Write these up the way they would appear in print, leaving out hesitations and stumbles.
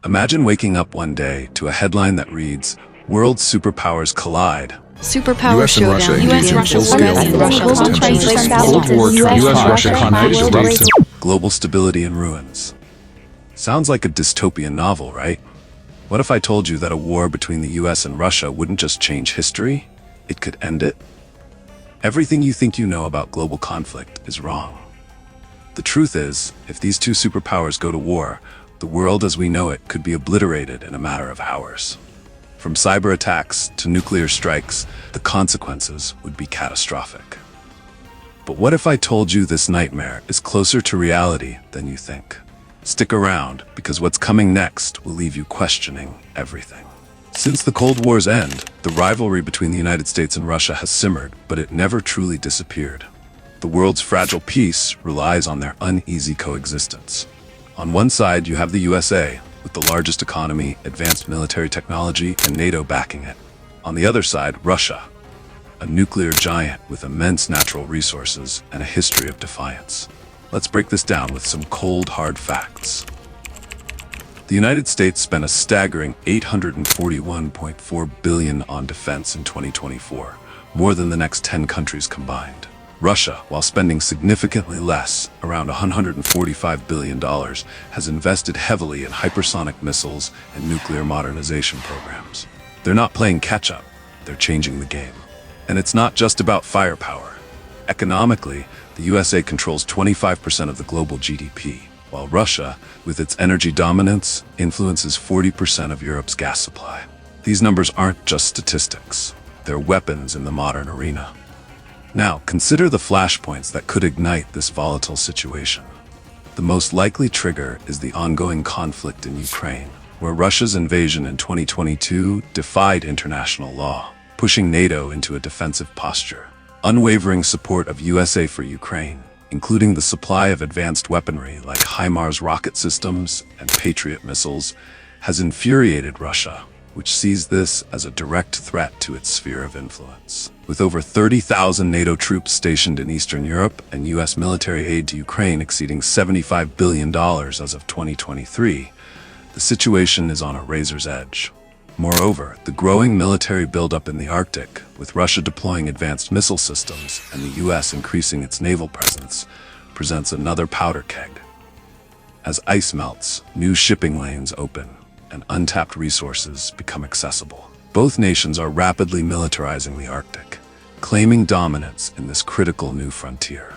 Imagine waking up one day to a headline that reads, "World Superpowers Collide." Superpowers Showdown. U.S. Russia Cold War turns U.S. Russia United States. Global stability in ruins. Sounds like a dystopian novel, right? What if I told you that a war between the US and Russia wouldn't just change history? It could end it? Everything you think you know about global conflict is wrong. The truth is, if these two superpowers go to war, the world as we know it could be obliterated in a matter of hours. From cyber attacks to nuclear strikes, the consequences would be catastrophic. But what if I told you this nightmare is closer to reality than you think? Stick around, because what's coming next will leave you questioning everything. Since the Cold War's end, the rivalry between the United States and Russia has simmered, but it never truly disappeared. The world's fragile peace relies on their uneasy coexistence. On one side, you have the USA, with the largest economy, advanced military technology, and NATO backing it. On the other side, Russia, a nuclear giant with immense natural resources and a history of defiance. Let's break this down with some cold, hard facts. The United States spent a staggering $841.4 billion on defense in 2024, more than the next 10 countries combined. Russia, while spending significantly less, around $145 billion, has invested heavily in hypersonic missiles and nuclear modernization programs. They're not playing catch-up, they're changing the game. And it's not just about firepower. Economically, the USA controls 25% of the global GDP, while Russia, with its energy dominance, influences 40% of Europe's gas supply. These numbers aren't just statistics, they're weapons in the modern arena. Now, consider the flashpoints that could ignite this volatile situation. The most likely trigger is the ongoing conflict in Ukraine, where Russia's invasion in 2022 defied international law, pushing NATO into a defensive posture. Unwavering support of USA for Ukraine, including the supply of advanced weaponry like HIMARS rocket systems and Patriot missiles, has infuriated Russia, which sees this as a direct threat to its sphere of influence. With over 30,000 NATO troops stationed in Eastern Europe and US military aid to Ukraine exceeding $75 billion as of 2023, the situation is on a razor's edge. Moreover, the growing military buildup in the Arctic, with Russia deploying advanced missile systems and the US increasing its naval presence, presents another powder keg. As ice melts, new shipping lanes open, and untapped resources become accessible. Both nations are rapidly militarizing the Arctic, claiming dominance in this critical new frontier.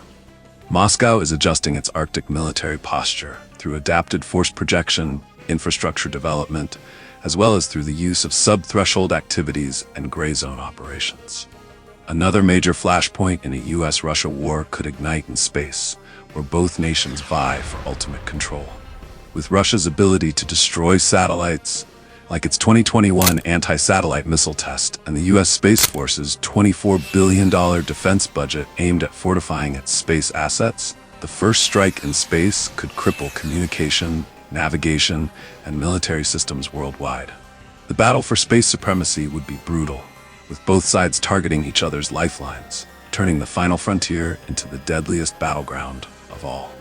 Moscow is adjusting its Arctic military posture through adapted force projection, infrastructure development, as well as through the use of sub-threshold activities and gray zone operations. Another major flashpoint in a U.S. Russia war could ignite in space, where both nations vie for ultimate control. With Russia's ability to destroy satellites, like its 2021 anti-satellite missile test, and the U.S. Space Force's $24 billion defense budget aimed at fortifying its space assets, the first strike in space could cripple communication, navigation, and military systems worldwide. The battle for space supremacy would be brutal, with both sides targeting each other's lifelines, turning the final frontier into the deadliest battleground of all.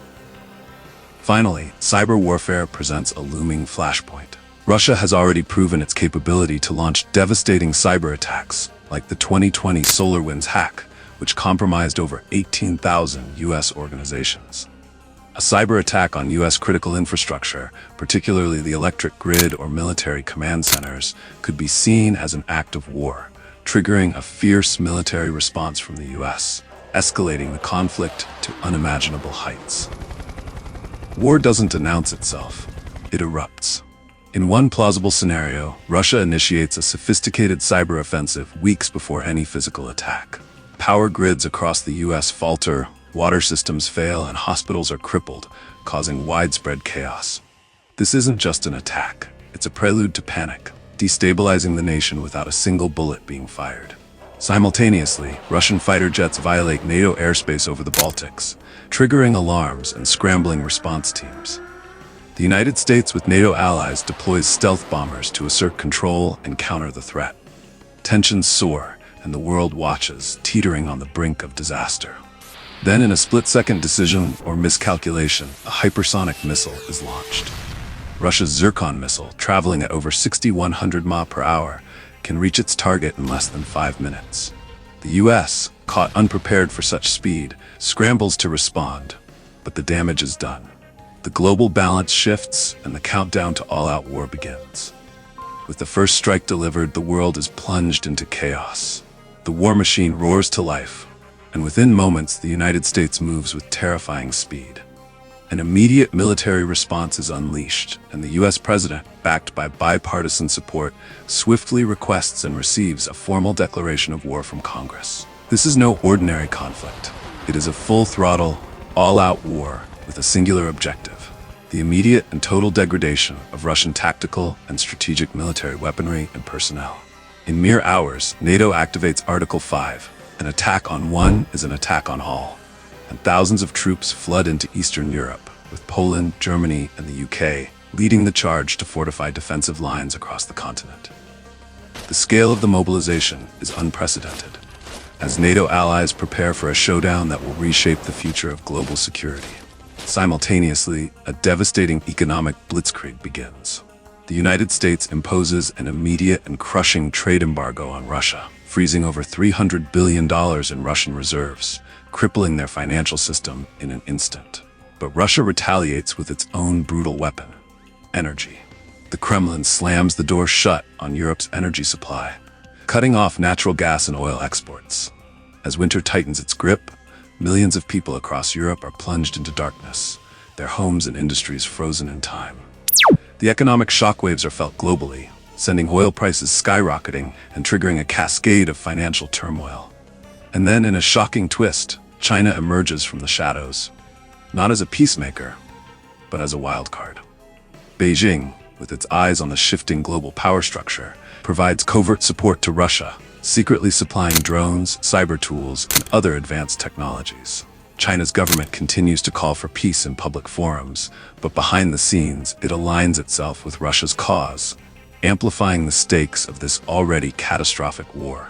Finally, cyber warfare presents a looming flashpoint. Russia has already proven its capability to launch devastating cyber attacks, like the 2020 SolarWinds hack, which compromised over 18,000 U.S. organizations. A cyber attack on U.S. critical infrastructure, particularly the electric grid or military command centers, could be seen as an act of war, triggering a fierce military response from the U.S., escalating the conflict to unimaginable heights. War doesn't announce itself, it erupts. In one plausible scenario, Russia initiates a sophisticated cyber offensive weeks before any physical attack. Power grids across the U.S. falter, water systems fail, and hospitals are crippled, causing widespread chaos. This isn't just an attack, it's a prelude to panic, destabilizing the nation without a single bullet being fired. Simultaneously, Russian fighter jets violate NATO airspace over the Baltics, triggering alarms and scrambling response teams. The United States, with NATO allies, deploys stealth bombers to assert control and counter the threat. Tensions soar, and the world watches, teetering on the brink of disaster. Then, in a split-second decision or miscalculation, a hypersonic missile is launched. Russia's Zircon missile, traveling at over 6,100 miles per hour, can reach its target in less than 5 minutes. The U.S., caught unprepared for such speed, scrambles to respond, but the damage is done. The global balance shifts and the countdown to all-out war begins. With the first strike delivered, the world is plunged into chaos. The war machine roars to life, and within moments the United States moves with terrifying speed. An immediate military response is unleashed, and the U.S. president, backed by bipartisan support, swiftly requests and receives a formal declaration of war from Congress. This is no ordinary conflict. It is a full-throttle, all-out war with a singular objective: the immediate and total degradation of Russian tactical and strategic military weaponry and personnel. In mere hours, NATO activates Article 5. An attack on one is an attack on all, and thousands of troops flood into Eastern Europe, with Poland, Germany, and the UK leading the charge to fortify defensive lines across the continent. The scale of the mobilization is unprecedented, as NATO allies prepare for a showdown that will reshape the future of global security. Simultaneously, a devastating economic blitzkrieg begins. The United States imposes an immediate and crushing trade embargo on Russia, freezing over $300 billion in Russian reserves, crippling their financial system in an instant. But Russia retaliates with its own brutal weapon: energy. The Kremlin slams the door shut on Europe's energy supply, cutting off natural gas and oil exports. As winter tightens its grip, millions of people across Europe are plunged into darkness, their homes and industries frozen in time. The economic shockwaves are felt globally, sending oil prices skyrocketing and triggering a cascade of financial turmoil. And then, in a shocking twist, China emerges from the shadows, not as a peacemaker, but as a wild card. Beijing, with its eyes on the shifting global power structure, provides covert support to Russia, secretly supplying drones, cyber tools, and other advanced technologies. China's government continues to call for peace in public forums, but behind the scenes, it aligns itself with Russia's cause, amplifying the stakes of this already catastrophic war.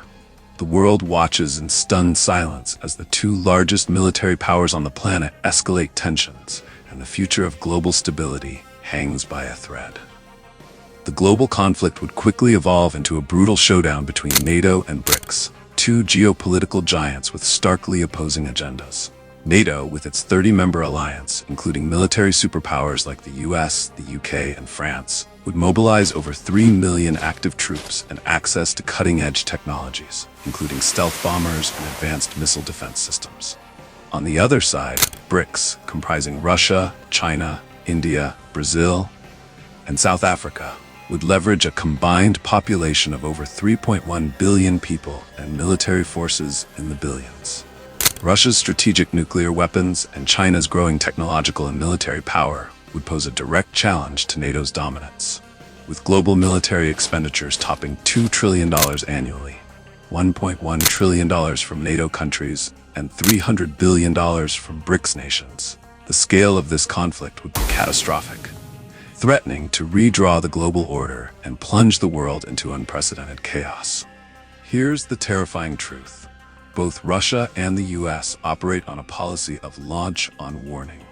The world watches in stunned silence as the two largest military powers on the planet escalate tensions, and the future of global stability hangs by a thread. The global conflict would quickly evolve into a brutal showdown between NATO and BRICS, two geopolitical giants with starkly opposing agendas. NATO, with its 30-member alliance, including military superpowers like the U.S., the U.K., and France, would mobilize over 3 million active troops and access to cutting-edge technologies, including stealth bombers and advanced missile defense systems. On the other side, BRICS, comprising Russia, China, India, Brazil, and South Africa, would leverage a combined population of over 3.1 billion people and military forces in the billions. Russia's strategic nuclear weapons and China's growing technological and military power would pose a direct challenge to NATO's dominance, with global military expenditures topping $2 trillion annually, $1.1 trillion from NATO countries, and $300 billion from BRICS nations. The scale of this conflict would be catastrophic, threatening to redraw the global order and plunge the world into unprecedented chaos. Here's the terrifying truth. Both Russia and the U.S. operate on a policy of launch on warning.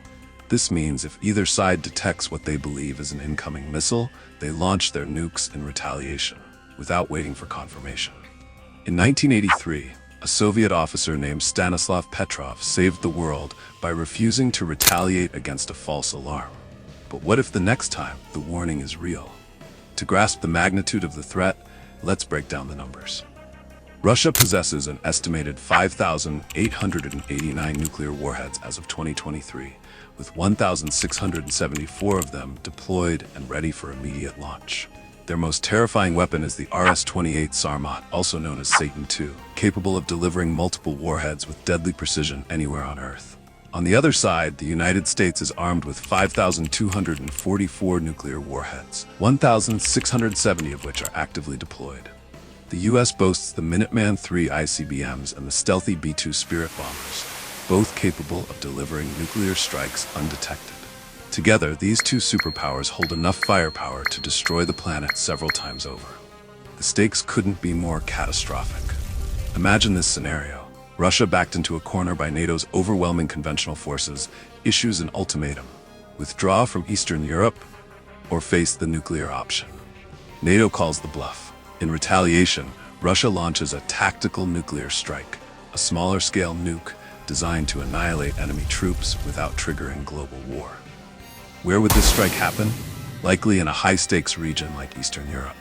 This means if either side detects what they believe is an incoming missile, they launch their nukes in retaliation, without waiting for confirmation. In 1983, a Soviet officer named Stanislav Petrov saved the world by refusing to retaliate against a false alarm. But what if the next time the warning is real? To grasp the magnitude of the threat, let's break down the numbers. Russia possesses an estimated 5,889 nuclear warheads as of 2023, with 1,674 of them deployed and ready for immediate launch. Their most terrifying weapon is the RS-28 Sarmat, also known as Satan II, capable of delivering multiple warheads with deadly precision anywhere on Earth. On the other side, the United States is armed with 5,244 nuclear warheads, 1,670 of which are actively deployed. The U.S. boasts the Minuteman III ICBMs and the stealthy B-2 Spirit bombers, both capable of delivering nuclear strikes undetected. Together, these two superpowers hold enough firepower to destroy the planet several times over. The stakes couldn't be more catastrophic. Imagine this scenario. Russia, backed into a corner by NATO's overwhelming conventional forces, issues an ultimatum: withdraw from Eastern Europe, or face the nuclear option. NATO calls the bluff. In retaliation, Russia launches a tactical nuclear strike, a smaller-scale nuke designed to annihilate enemy troops without triggering global war. Where would this strike happen? Likely in a high-stakes region like Eastern Europe.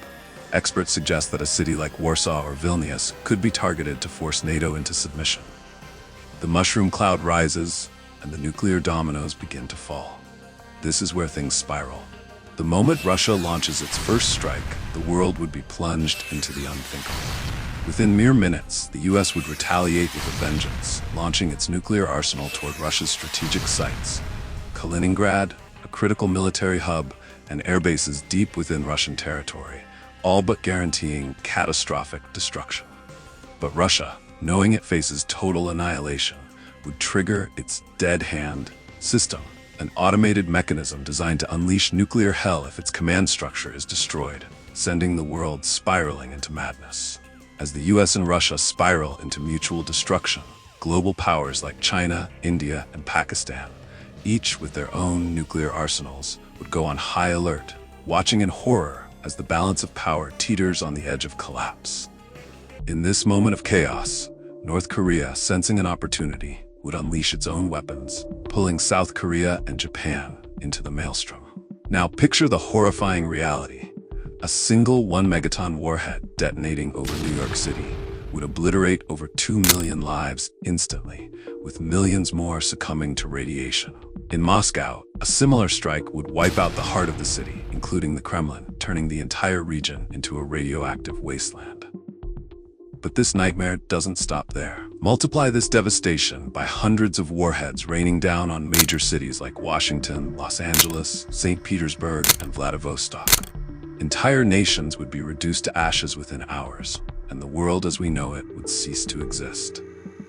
Experts suggest that a city like Warsaw or Vilnius could be targeted to force NATO into submission. The mushroom cloud rises, and the nuclear dominoes begin to fall. This is where things spiral. The moment Russia launches its first strike, the world would be plunged into the unthinkable. Within mere minutes, the U.S. would retaliate with a vengeance, launching its nuclear arsenal toward Russia's strategic sites. Kaliningrad, a critical military hub, and air bases deep within Russian territory, all but guaranteeing catastrophic destruction. But Russia, knowing it faces total annihilation, would trigger its dead hand system, an automated mechanism designed to unleash nuclear hell if its command structure is destroyed, sending the world spiraling into madness. As the US and Russia spiral into mutual destruction, global powers like China, India, and Pakistan, each with their own nuclear arsenals, would go on high alert, watching in horror as the balance of power teeters on the edge of collapse. In this moment of chaos, North Korea, sensing an opportunity, would unleash its own weapons, pulling South Korea and Japan into the maelstrom. Now picture the horrifying reality. A single 1-megaton warhead detonating over New York City would obliterate over 2 million lives instantly, with millions more succumbing to radiation. In Moscow, a similar strike would wipe out the heart of the city, including the Kremlin, turning the entire region into a radioactive wasteland. But this nightmare doesn't stop there. Multiply this devastation by hundreds of warheads raining down on major cities like Washington, Los Angeles, St. Petersburg, and Vladivostok. Entire nations would be reduced to ashes within hours, and the world as we know it would cease to exist.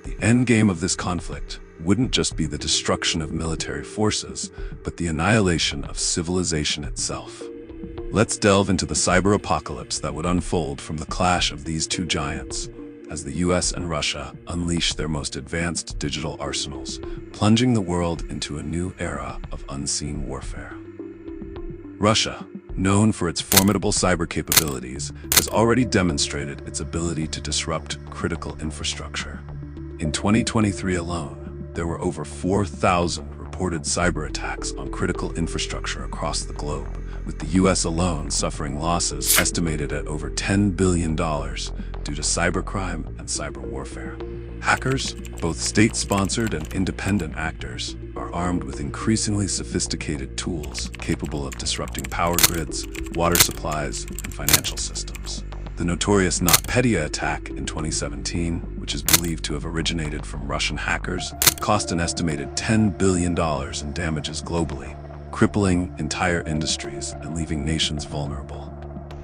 The end game of this conflict wouldn't just be the destruction of military forces, but the annihilation of civilization itself. Let's delve into the cyber apocalypse that would unfold from the clash of these two giants, as the US and Russia unleash their most advanced digital arsenals, plunging the world into a new era of unseen warfare. Russia, known for its formidable cyber capabilities, has already demonstrated its ability to disrupt critical infrastructure. In 2023 alone, there were over 4,000 reported cyber attacks on critical infrastructure across the globe, with the US alone suffering losses estimated at over $10 billion due to cybercrime and cyber warfare. Hackers, both state-sponsored and independent actors, are armed with increasingly sophisticated tools capable of disrupting power grids, water supplies, and financial systems. The notorious NotPetya attack in 2017, which is believed to have originated from Russian hackers, cost an estimated $10 billion in damages globally, crippling entire industries and leaving nations vulnerable.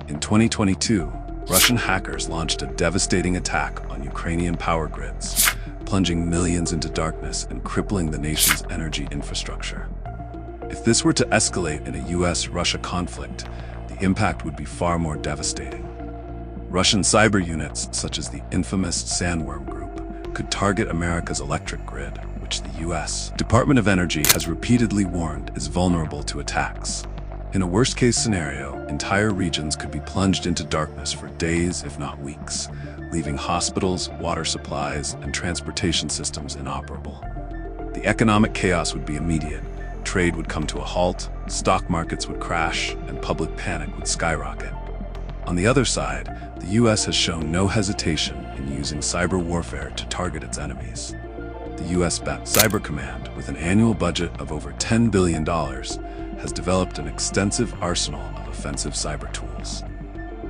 In 2022, Russian hackers launched a devastating attack on Ukrainian power grids, plunging millions into darkness and crippling the nation's energy infrastructure. If this were to escalate in a U.S.-Russia conflict, the impact would be far more devastating. Russian cyber units, such as the infamous Sandworm Group, could target America's electric grid, which the U.S. Department of Energy has repeatedly warned is vulnerable to attacks. In a worst-case scenario, entire regions could be plunged into darkness for days, if not weeks, leaving hospitals, water supplies, and transportation systems inoperable. The economic chaos would be immediate. Trade would come to a halt, stock markets would crash, and public panic would skyrocket. On the other side, the U.S. has shown no hesitation in using cyber warfare to target its enemies. The U.S. Cyber Command, with an annual budget of over $10 billion, has developed an extensive arsenal of offensive cyber tools.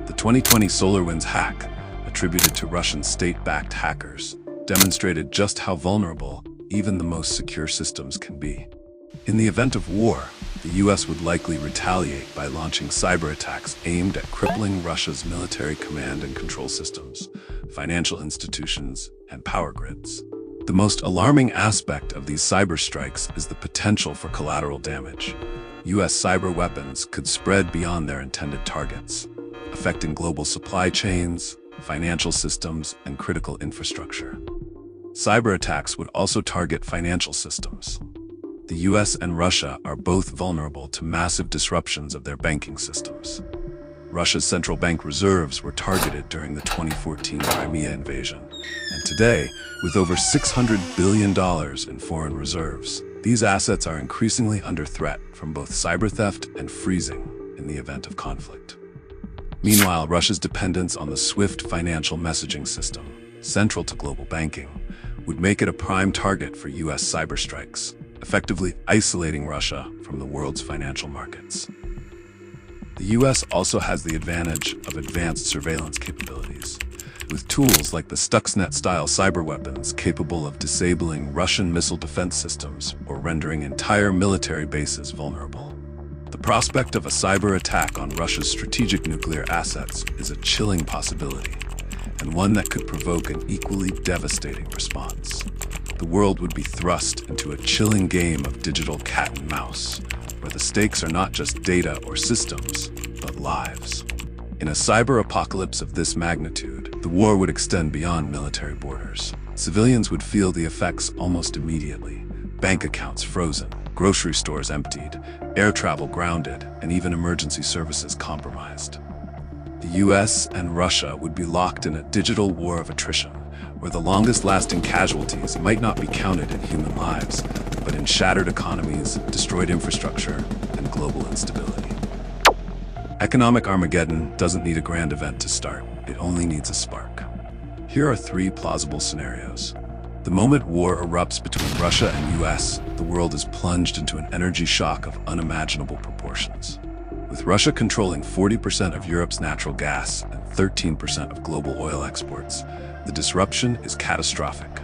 The 2020 SolarWinds hack, attributed to Russian state-backed hackers, demonstrated just how vulnerable even the most secure systems can be. In the event of war, the U.S. would likely retaliate by launching cyber attacks aimed at crippling Russia's military command and control systems, financial institutions, and power grids. The most alarming aspect of these cyber strikes is the potential for collateral damage. U.S. cyber weapons could spread beyond their intended targets, affecting global supply chains, financial systems, and critical infrastructure. Cyber attacks would also target financial systems. The US and Russia are both vulnerable to massive disruptions of their banking systems. Russia's central bank reserves were targeted during the 2014 Crimea invasion, and today, with over $600 billion in foreign reserves, these assets are increasingly under threat from both cyber theft and freezing in the event of conflict. Meanwhile, Russia's dependence on the SWIFT financial messaging system, central to global banking, would make it a prime target for US cyber strikes, effectively isolating Russia from the world's financial markets. The US also has the advantage of advanced surveillance capabilities, with tools like the Stuxnet-style cyber weapons capable of disabling Russian missile defense systems or rendering entire military bases vulnerable. The prospect of a cyber attack on Russia's strategic nuclear assets is a chilling possibility, and one that could provoke an equally devastating response. The world would be thrust into a chilling game of digital cat and mouse, where the stakes are not just data or systems, but lives. In a cyber apocalypse of this magnitude, the war would extend beyond military borders. Civilians would feel the effects almost immediately. Bank accounts frozen, grocery stores emptied, air travel grounded, and even emergency services compromised. The US and Russia would be locked in a digital war of attrition, where the longest-lasting casualties might not be counted in human lives, but in shattered economies, destroyed infrastructure, and global instability. Economic Armageddon doesn't need a grand event to start. It only needs a spark. Here are 3 plausible scenarios. The moment war erupts between Russia and US, the world is plunged into an energy shock of unimaginable proportions. With Russia controlling 40% of Europe's natural gas and 13% of global oil exports, the disruption is catastrophic.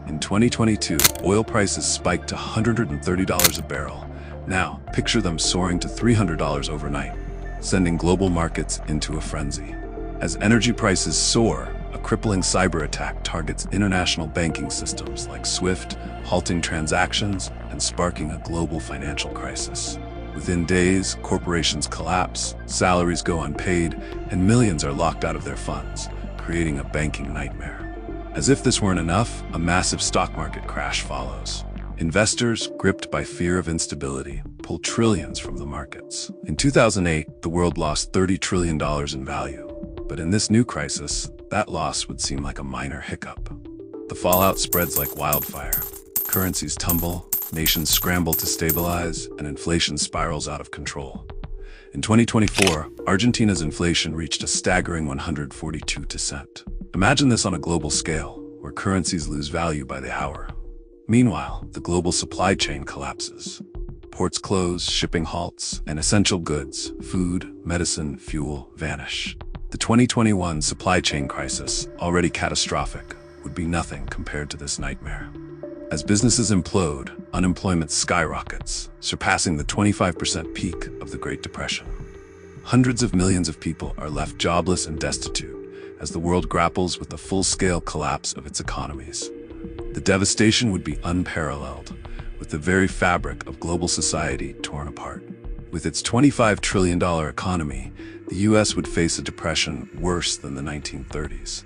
In 2022, oil prices spiked to $130 a barrel. Now, picture them soaring to $300 overnight, sending global markets into a frenzy. As energy prices soar, a crippling cyber attack targets international banking systems like SWIFT, halting transactions and sparking a global financial crisis. Within days, corporations collapse, salaries go unpaid, and millions are locked out of their funds, creating a banking nightmare. As if this weren't enough, a massive stock market crash follows. Investors, gripped by fear of instability, pull trillions from the markets. In 2008, the world lost $30 trillion in value. But in this new crisis, that loss would seem like a minor hiccup. The fallout spreads like wildfire. Currencies tumble, nations scramble to stabilize, and inflation spirals out of control. In 2024, Argentina's inflation reached a staggering 142%. Imagine this on a global scale, where currencies lose value by the hour. Meanwhile, the global supply chain collapses. Ports close, shipping halts, and essential goods, food, medicine, fuel, vanish. The 2021 supply chain crisis, already catastrophic, would be nothing compared to this nightmare. As businesses implode, unemployment skyrockets, surpassing the 25% peak of the Great Depression. Hundreds of millions of people are left jobless and destitute as the world grapples with the full-scale collapse of its economies. The devastation would be unparalleled, with the very fabric of global society torn apart. With its $25 trillion economy, the US would face a depression worse than the 1930s.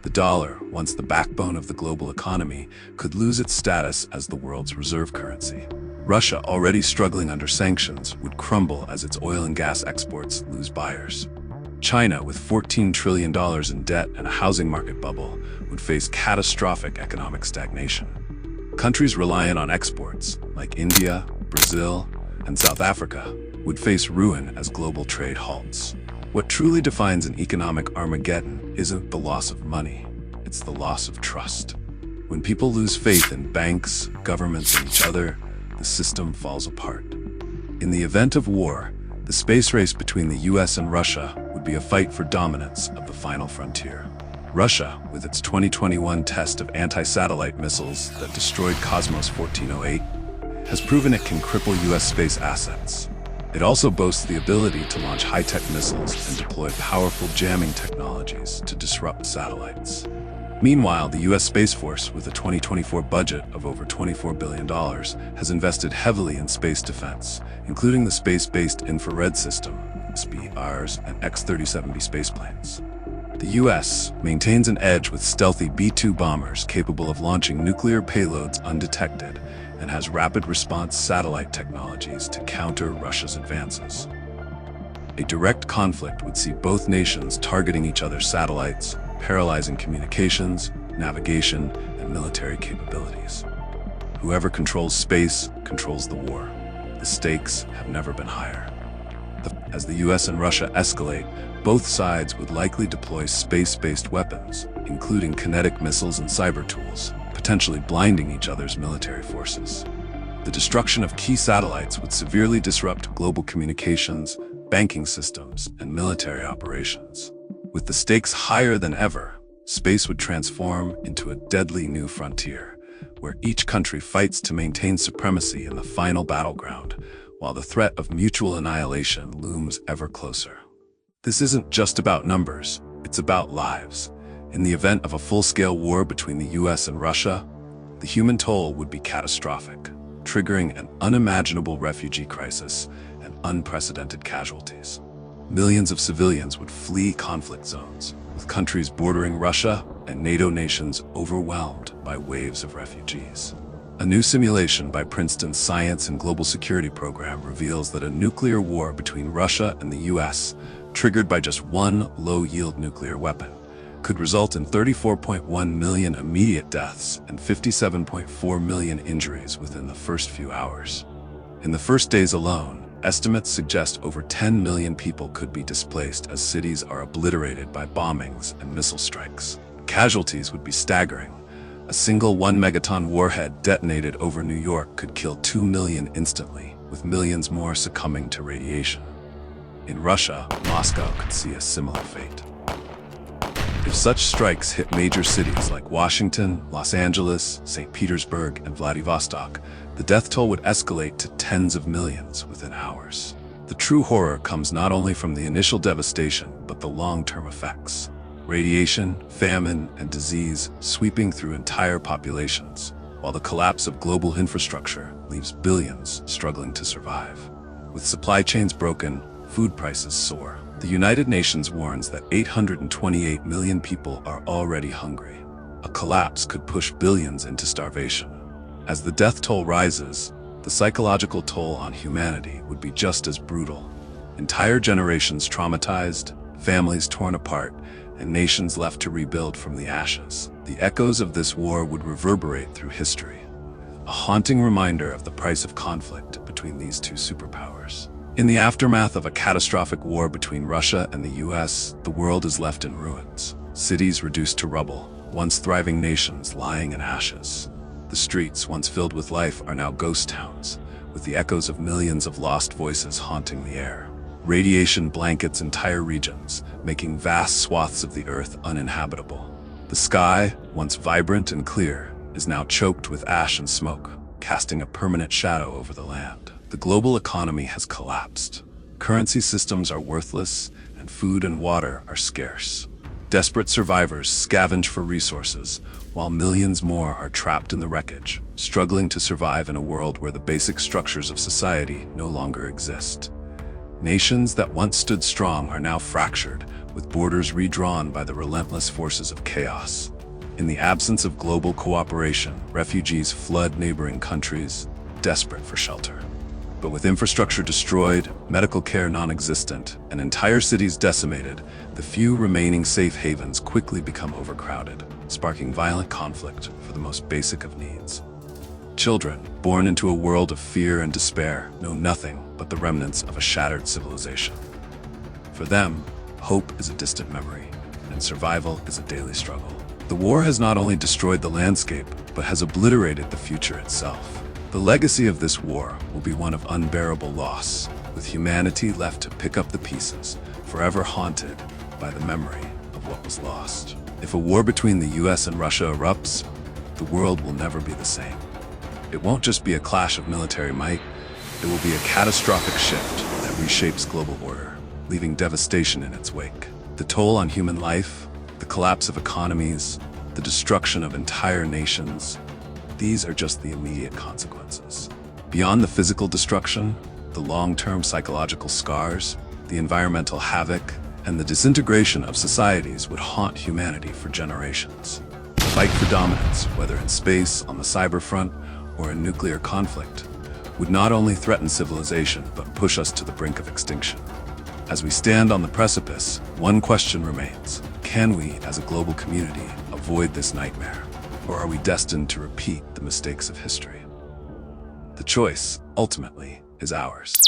The dollar, once the backbone of the global economy, could lose its status as the world's reserve currency. Russia, already struggling under sanctions, would crumble as its oil and gas exports lose buyers. China, with $14 trillion in debt and a housing market bubble, would face catastrophic economic stagnation. Countries reliant on exports, like India, Brazil, and South Africa, would face ruin as global trade halts. What truly defines an economic Armageddon isn't the loss of money, it's the loss of trust. When people lose faith in banks, governments, and each other, the system falls apart. In the event of war, the space race between the US and Russia would be a fight for dominance of the final frontier. Russia, with its 2021 test of anti-satellite missiles that destroyed Cosmos 1408, has proven it can cripple US space assets. It also boasts the ability to launch high-tech missiles and deploy powerful jamming technologies to disrupt satellites. Meanwhile, the US Space Force, with a 2024 budget of over $24 billion, has invested heavily in space defense, including the space-based infrared system, SBIRS, and X-37B spaceplanes. The US maintains an edge with stealthy B-2 bombers capable of launching nuclear payloads undetected, and has rapid response satellite technologies to counter Russia's advances. A direct conflict would see both nations targeting each other's satellites, paralyzing communications, navigation, and military capabilities. Whoever controls space controls the war. The stakes have never been higher. As the US and Russia escalate, both sides would likely deploy space-based weapons, including kinetic missiles and cyber tools, potentially blinding each other's military forces. The destruction of key satellites would severely disrupt global communications, banking systems, and military operations. With the stakes higher than ever, space would transform into a deadly new frontier, where each country fights to maintain supremacy in the final battleground, while the threat of mutual annihilation looms ever closer. This isn't just about numbers, it's about lives. In the event of a full-scale war between the US and Russia, the human toll would be catastrophic, triggering an unimaginable refugee crisis and unprecedented casualties. Millions of civilians would flee conflict zones, with countries bordering Russia and NATO nations overwhelmed by waves of refugees. A new simulation by Princeton's Science and Global Security program reveals that a nuclear war between Russia and the US, triggered by just one low-yield nuclear weapon, could result in 34.1 million immediate deaths and 57.4 million injuries within the first few hours. In the first days alone, estimates suggest over 10 million people could be displaced as cities are obliterated by bombings and missile strikes. Casualties would be staggering. A single 1-megaton warhead detonated over New York could kill 2 million instantly, with millions more succumbing to radiation. In Russia, Moscow could see a similar fate. If such strikes hit major cities like Washington, Los Angeles, St. Petersburg, and Vladivostok, the death toll would escalate to tens of millions within hours. The true horror comes not only from the initial devastation, but the long-term effects. Radiation, famine, and disease sweeping through entire populations, while the collapse of global infrastructure leaves billions struggling to survive. With supply chains broken, food prices soar. The United Nations warns that 828 million people are already hungry. A collapse could push billions into starvation. As the death toll rises, the psychological toll on humanity would be just as brutal. Entire generations traumatized, families torn apart, and nations left to rebuild from the ashes. The echoes of this war would reverberate through history, a haunting reminder of the price of conflict between these two superpowers. In the aftermath of a catastrophic war between Russia and the US, the world is left in ruins. Cities reduced to rubble, once thriving nations lying in ashes. The streets, once filled with life, are now ghost towns, with the echoes of millions of lost voices haunting the air. Radiation blankets entire regions, making vast swaths of the earth uninhabitable. The sky, once vibrant and clear, is now choked with ash and smoke, casting a permanent shadow over the land. The global economy has collapsed. Currency systems are worthless, and food and water are scarce. Desperate survivors scavenge for resources, while millions more are trapped in the wreckage, struggling to survive in a world where the basic structures of society no longer exist. Nations that once stood strong are now fractured, with borders redrawn by the relentless forces of chaos. In the absence of global cooperation, refugees flood neighboring countries, desperate for shelter. But with infrastructure destroyed, medical care non-existent, and entire cities decimated, the few remaining safe havens quickly become overcrowded, sparking violent conflict for the most basic of needs. Children, born into a world of fear and despair, know nothing but the remnants of a shattered civilization. For them, hope is a distant memory, and survival is a daily struggle. The war has not only destroyed the landscape, but has obliterated the future itself. The legacy of this war will be one of unbearable loss, with humanity left to pick up the pieces, forever haunted by the memory of what was lost. If a war between the US and Russia erupts, the world will never be the same. It won't just be a clash of military might, it will be a catastrophic shift that reshapes global order, leaving devastation in its wake. The toll on human life, the collapse of economies, the destruction of entire nations, these are just the immediate consequences. Beyond the physical destruction, the long-term psychological scars, the environmental havoc, and the disintegration of societies would haunt humanity for generations. The fight for dominance, whether in space, on the cyber front, or a nuclear conflict would not only threaten civilization but push us to the brink of extinction. As we stand on the precipice, one question remains. Can we, as a global community, avoid this nightmare? Or are we destined to repeat the mistakes of history? The choice, ultimately, is ours.